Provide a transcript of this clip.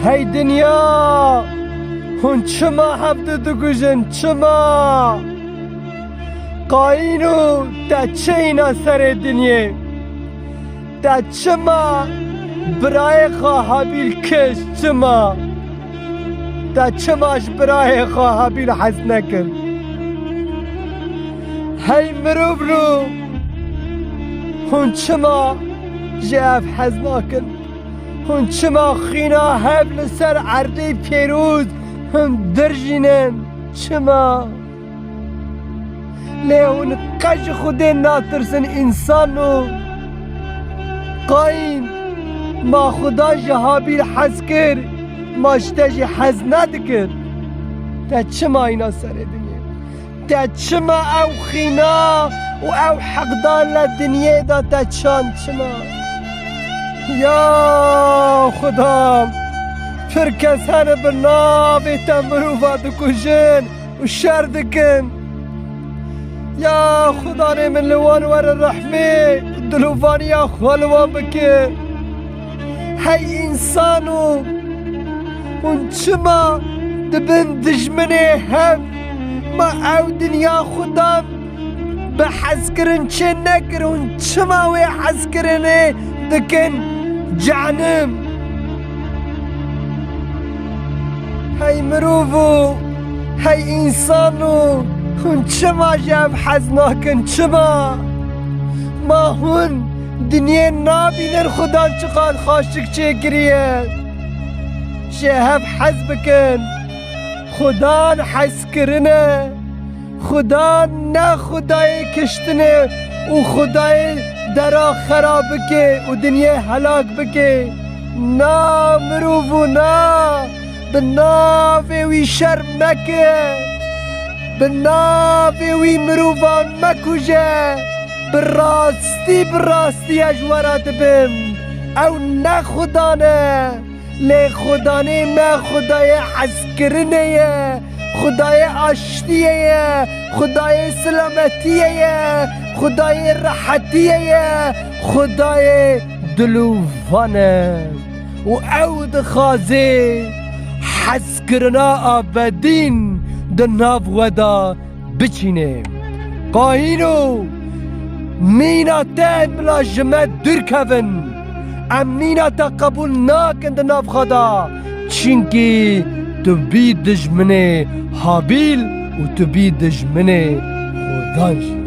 هی دنیا هون چما هفت دگوژن چما قاینو تا چه اینا سر دنیا تا چما برای خواهبیل کش چما تا چماش برای خواهبیل حس نکن هی مروب رو هون چما جاف حز نکن هون چما خینا هب لسر عرضه پیروز هم درجینن چما لیون قش خود ناترسن انسانو قاین ما خدا جهابیل حز کر ما شتاجی حز ندکر تا چما اینا سر دنیا تا چما او خینا و او حقدان لدنیا دا تا چان چما یا خدا پر کسان بناوی تا مروفا دکوشن و شر دکن یا خدا من لوان ور رحمه دلوفانی یا خالوان بکن هی انسانو اون چما دبن دجمنه هم ما او دنیا خدا به حز کرن چه نکرن چما وی حز کرنه دکن جعنم هی مروفو هی انسانو هون چما جاب حز ناکن چما ما هون دنیا نابینن خدا چقدر خاشک چه کریه شهب حز بکن خدا حز کرنه خدا نه خدای کشتنه و خدای درا خراب بکه و دنیا هلاک بکه نا مروفو نا بناوی وی شر مکه بناوی وی مروفان مکوجه براستی اجوارات بم او نه خدانه لی خدانه ما خدای حز کرنه خدای آشتیه خدای سلامتیه خدای راحتیه خدای دلوفانه و او دخوازه حز کرنا آبدین دناف ودا بچینه قاینو مینا تن بلا جمع درکون امنینا تا قبول ناکن دناف خدا چینکی تو بی دجمنه حابیل و تو بی دجمنه خداش